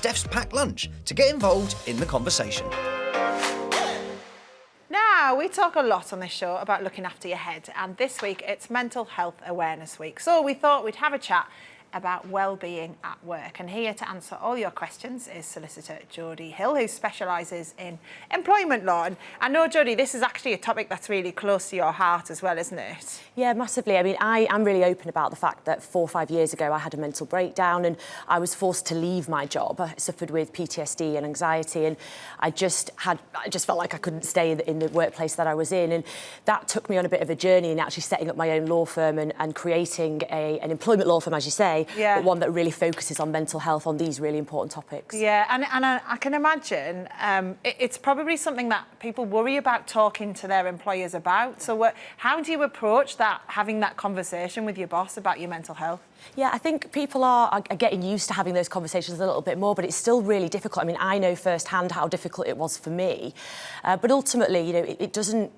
Steph's packed lunch to get involved in the conversation. Now, we talk a lot on this show about looking after your head, and this week it's Mental Health Awareness Week. So we thought we'd have a chat about well-being at work. And here to answer all your questions is solicitor Jodie Hill, who specialises in employment law. And I know, Jodie, this is actually a topic that's really close to your heart as well, isn't it? Yeah, massively. I mean, I am really open about the fact that 4 or 5 years ago I had a mental breakdown and I was forced to leave my job. I suffered with PTSD and anxiety, and I just felt like I couldn't stay in the workplace that I was in. And that took me on a bit of a journey in actually setting up my own law firm and creating an employment law firm, as you say, but one that really focuses on mental health, on these really important topics. Yeah, and I can imagine it's probably something that people worry about talking to their employers about. So how do you approach that, having that conversation with your boss about your mental health? Yeah, I think people are getting used to having those conversations a little bit more, but it's still really difficult. I mean, I know firsthand how difficult it was for me, but ultimately, you know, it doesn't.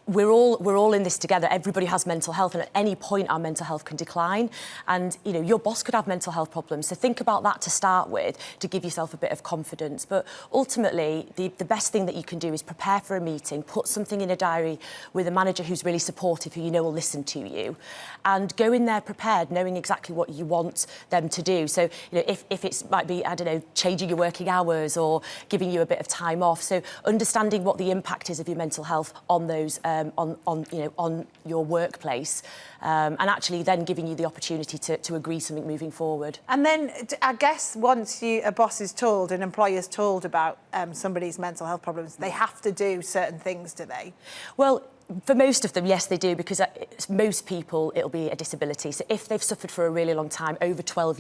We're all in this together. Everybody has mental health, and at any point, our mental health can decline. And you know, your boss could have mental health problems, so think about that to start with to give yourself a bit of confidence. But ultimately, the best thing that you can do is prepare for a meeting, put something in a diary with a manager who's really supportive, who you know will listen to you, and go in there prepared, knowing exactly what you want them to do. So, you know, if it might be, I don't know, changing your working hours or giving you a bit of time off. So, understanding what the impact is of your mental health on those, on your workplace, and actually then giving you the opportunity to agree something moving forward. And then, I guess, once a boss is told, an employer's told about somebody's mental health problems, they have to do certain things, do they? Well, for most of them, yes, they do, because most people, it'll be a disability. So if they've suffered for a really long time, over 12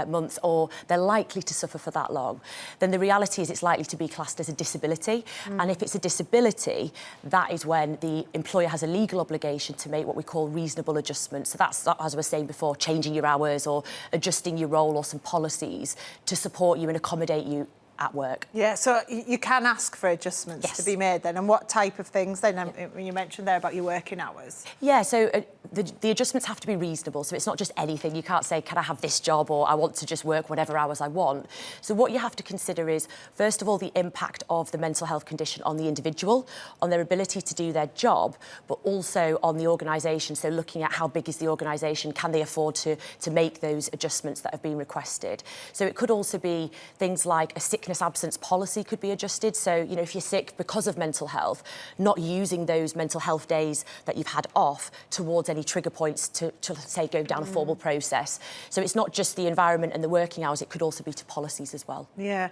months, or they're likely to suffer for that long, then the reality is it's likely to be classed as a disability. And if it's a disability, that is when the employer has a legal obligation to make what we call reasonable adjustments. So that's, as I was saying before, changing your hours or adjusting your role or some policies to support you and accommodate you at work. Yeah, so you can ask for adjustments to be made then. And what type of things then? When you mentioned there about your working hours. Yeah, so the adjustments have to be reasonable. So it's not just anything. You can't say, can I have this job, or I want to just work whatever hours I want. So what you have to consider is, first of all, the impact of the mental health condition on the individual, on their ability to do their job, but also on the organisation. So looking at how big is the organisation, can they afford to make those adjustments that have been requested. So it could also be things like a sickness absence policy could be adjusted. So, you know, if you're sick because of mental health, not using those mental health days that you've had off towards any trigger points to say, go down a formal process. So it's not just the environment and the working hours, it could also be to policies as well. Yeah.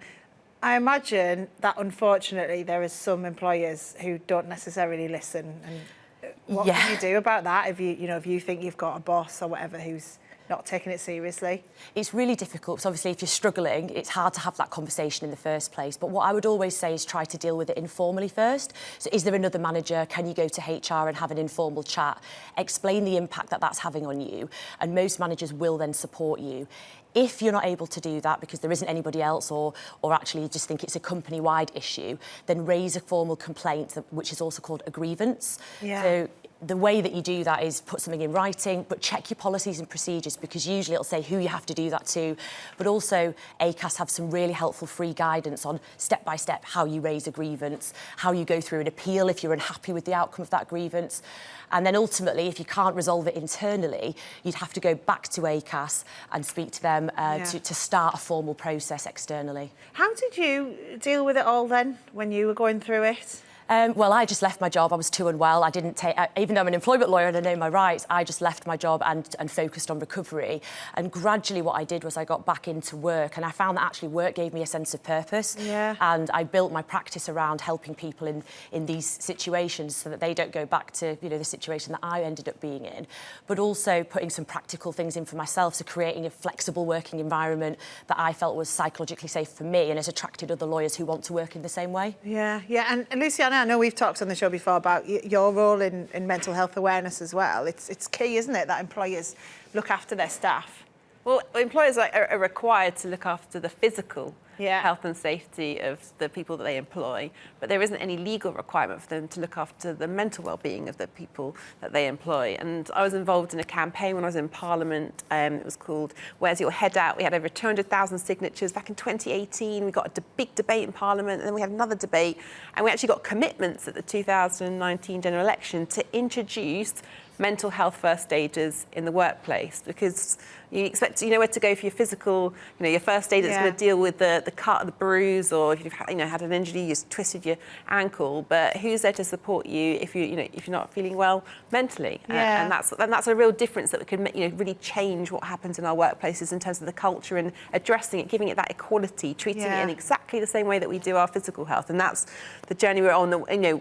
I imagine that, unfortunately, there is some employers who don't necessarily listen. And what can you do about that if you think you've got a boss or whatever who's not taking it seriously? It's really difficult, because obviously if you're struggling, it's hard to have that conversation in the first place. But what I would always say is try to deal with it informally first. So is there another manager? Can you go to HR and have an informal chat? Explain the impact that that's having on you. And most managers will then support you. If you're not able to do that because there isn't anybody else, or actually you just think it's a company-wide issue, then raise a formal complaint, which is also called a grievance. Yeah. So the way that you do that is put something in writing, but check your policies and procedures, because usually it'll say who you have to do that to. But also, ACAS have some really helpful free guidance on step-by-step how you raise a grievance, how you go through an appeal if you're unhappy with the outcome of that grievance. And then ultimately, if you can't resolve it internally, you'd have to go back to ACAS and speak to them to start a formal process externally. How did you deal with it all then, when you were going through it? Well, I just left my job. I was too unwell. I didn't take, even though I'm an employment lawyer and I know my rights, I just left my job and focused on recovery. And gradually what I did was I got back into work, and I found that actually work gave me a sense of purpose. Yeah. And I built my practice around helping people in these situations so that they don't go back to, you know, the situation that I ended up being in. But also putting some practical things in for myself, so creating a flexible working environment that I felt was psychologically safe for me and has attracted other lawyers who want to work in the same way. Yeah, yeah. And Luciana, I know we've talked on the show before about your role in mental health awareness as well. It's key, isn't it, that employers look after their staff? Well, employers are required to look after the physical Yeah. health and safety of the people that they employ, but there isn't any legal requirement for them to look after the mental well-being of the people that they employ. And I was involved in a campaign when I was in Parliament. It was called Where's Your Head At? We had over 200,000 signatures back in 2018. We got a big debate in Parliament, and then we had another debate, and we actually got commitments at the 2019 general election to introduce mental health first aiders in the workplace, because you expect, you know, where to go for your physical, you know, your first aid that's going to deal with the cut, the bruise, or if you've had an injury, you just twisted your ankle. But who's there to support you if if you're not feeling well mentally? And that's a real difference that we can really change what happens in our workplaces in terms of the culture and addressing it, giving it that equality, treating it in exactly the same way that we do our physical health. And that's the journey we're on.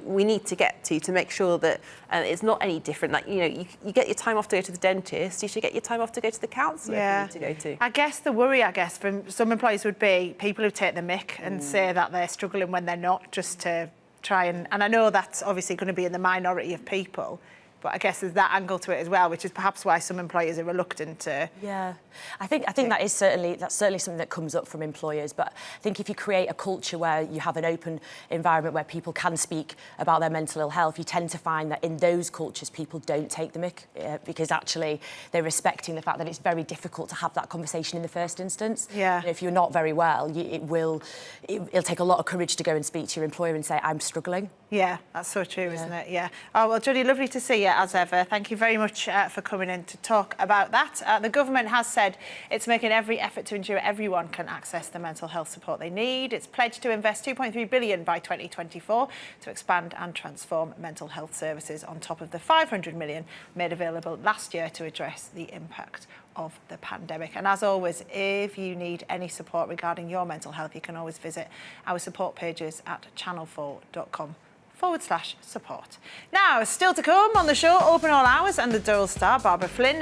We need to get to make sure that it's not any different. Like you get your time off to go to the dentist, you should get your time off to go to the counsellor if you need to go to. I guess the worry, from some employees would be people who take the mick and say that they're struggling when they're not, just to try and I know that's obviously going to be in the minority of people, but I guess there's that angle to it as well, which is perhaps why some employers are reluctant to. Yeah, I think that's certainly something that comes up from employers. But I think if you create a culture where you have an open environment where people can speak about their mental ill health, you tend to find that in those cultures people don't take the mick because actually they're respecting the fact that it's very difficult to have that conversation in the first instance. Yeah. If you're not very well, it'll take a lot of courage to go and speak to your employer and say, I'm struggling. Yeah, that's so true, isn't it? Yeah. Oh, well, Jodie, lovely to see you as ever. Thank you very much for coming in to talk about that. The government has said it's making every effort to ensure everyone can access the mental health support they need. It's pledged to invest £2.3 billion by 2024 to expand and transform mental health services on top of the £500 million made available last year to address the impact of the pandemic. And as always, if you need any support regarding your mental health, you can always visit our support pages at channel4.com/support. Now, still to come on the show, Open All Hours and the Durrell star Barbara Flynn